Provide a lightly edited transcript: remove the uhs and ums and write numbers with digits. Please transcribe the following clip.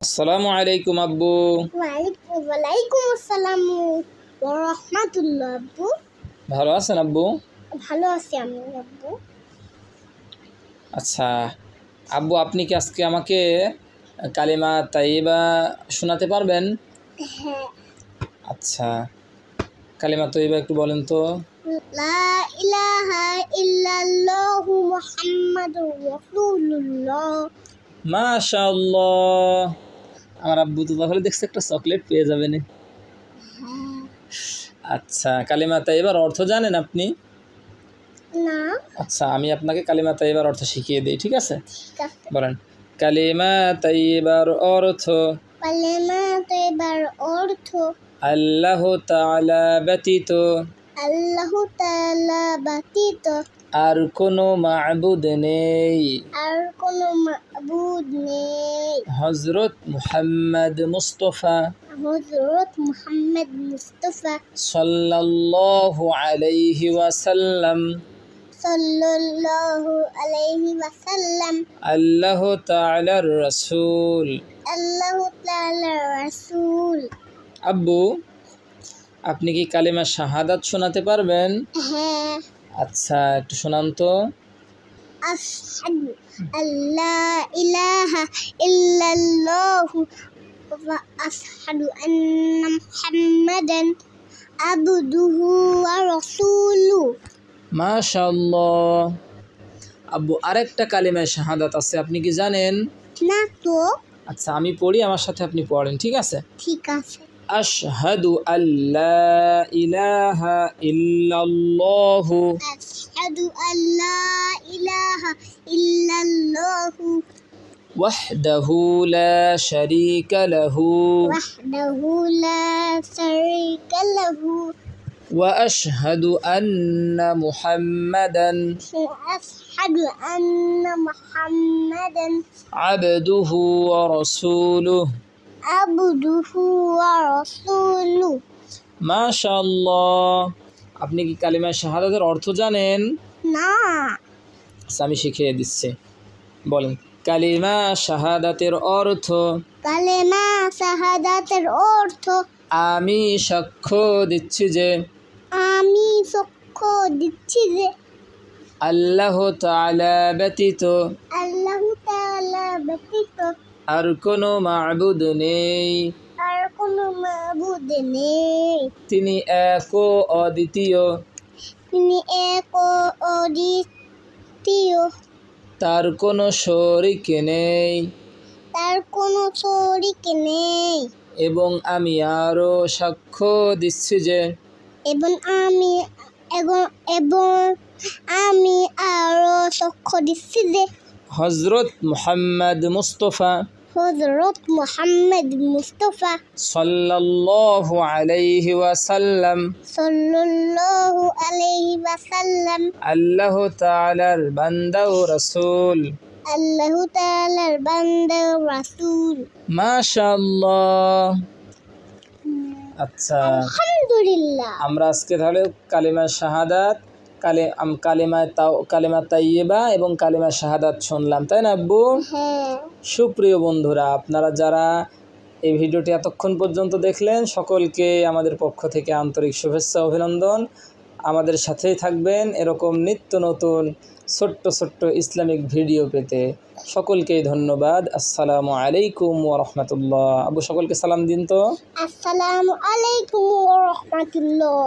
আসসালামু আলাইকুম আব্বু। ওয়ালাইকুম আসসালাম ওয়া রাহমাতুল্লাহ। আব্বু ভালো আছেন আব্বু? ভালো আছি আমি আব্বু। আচ্ছা আব্বু, আপনি কি আজকে আমাকে কালিমা তাইয়্যিবা শোনাতে পারবেন? হ্যাঁ। আচ্ছা, কালিমা তাইয়্যিবা একটু বলেন তো। লা ইলাহা ইল্লাল্লাহু মুহাম্মাদুর রাসূলুল্লাহ। মাশাআল্লাহ, আমার আব্বু তো তাহলে দেখছি একটা চকলেট পেয়ে যাবেন। আচ্ছা, কালিমা তাইয়্যিবার অর্থ জানেন আপনি? না। আচ্ছা, আমি আপনাকে কালিমা তাইয়্যিবার অর্থ শিখিয়ে দিই, ঠিক আছে? ঠিক আছে। বলেন, কালিমা তাইয়্যিবার অর্থ কালিমা তাইয়্যিবার অর্থ আল্লাহ তাআলা ব্যতীত আল্লাহ তাআলা ব্যতীত আর কোনো মা'বুদ নেই, আর কোনো মাবুদ নেই। হযরত মুহাম্মদ মুস্তাফা হযরত মুহাম্মদ মুস্তাফা সাল্লাল্লাহু আলাইহি ওয়াসাল্লাম সাল্লাল্লাহু আলাইহি ওয়াসাল্লাম আল্লাহ তাআলার রাসূল। আল্লাহ তাআলার রাসূল। আব্বু, আপনি কি কালিমা শাহাদাত শোনাতে পারবেন? হ্যাঁ। আচ্ছা, একটু শোনান তো। আশহাদু আল্লা ইলাহা ইল্লাল্লাহু ওয়া আশহাদু আন্না মুহাম্মাদান আবদুহু ওয়া রাসূলুহু। মাশাআল্লাহ। আব্বু, আরেকটা কালিমা শাহাদাত আছে, আপনি কি জানেন? না তো। আচ্ছা, আমি পড়ি, আমার সাথে আপনি পড়েন, ঠিক আছে? ঠিক আছে। আশহাদু আল্লা ইলাহা ইল্লাল্লাহু আশহাদু আল্লা ইলাহা ইল্লাল্লাহু ওয়াহদাহু লা শারীকা লাহু ওয়াহদাহু লা শারীকা লাহু ওয়া আশহাদু আন্না মুহাম্মাদান আশহাদু আন্না মুহাম্মাদান আবদুহু ওয়া রাসূলুহু। আবদুহু ওয়া রাসূলুহু। মাশাআল্লাহ। আপনি কি কালিমা শাহাদাতের অর্থ জানেন? না। আচ্ছা, আমি শিখিয়ে দিচ্ছি। বলেন, কালিমা শাহাদাতের অর্থ কালেমা শাহাদাতের অর্থ আমি সাক্ষ্য দিচ্ছি যে আমি সাক্ষ্য দিচ্ছি যে আল্লাহ তাআলা ব্যতীত আল্লাহ তাআলা ব্যতীত আর কোনো মা'বুদ নেই, আর কোনো মাবুদ নেই। তিনি এক ও অদ্বিতীয়, তিনি এক ও অদ্বিতীয়, তার কোনো শরীক নেই। তার কোনো শরীক নেই। এবং আমি আরও সাক্ষ্য দিচ্ছি যে এবং আমি আরো সাক্ষ্য দিচ্ছি যে হযরত মুহাম্মদ মুস্তাফা হযরত মুহাম্মদ মুস্তাফা সাল্লাল্লাহু আলাইহি ওয়াসাল্লাম সাল্লাল্লাহু আলাইহি ওয়াসাল্লাম আল্লাহ তাআলার বান্দা ও রাসূল। আল্লাহ তাআলার বান্দা ও রাসূল। মাশাআল্লাহ। আচ্ছা, আলহামদুলিল্লাহ। আমরা আজকে তাহলে কালিমা শাহাদাত, কালিমা তাইয়্যিবা এবং কালিমা শাহাদাত শুনলাম, তাই না আব্বু? হ্যাঁ। সুপ্রিয় বন্ধুরা, আপনারা যারা এই ভিডিওটি এতক্ষণ পর্যন্ত দেখলেন, সকলকে আমাদের পক্ষ থেকে আন্তরিক শুভেচ্ছা অভিনন্দন। আমাদের সাথেই থাকবেন এরকম নিত্য নতুন ছোট্ট ছোট্ট ইসলামিক ভিডিও পেতে। সকলকেই ধন্যবাদ। আসসালামু আলাইকুম ওয়া রাহমাতুল্লাহ। আব্বু, সকলকে সালাম দিন তো। আসসালামু আলাইকুম ওয়া রাহমাতুল্লাহ।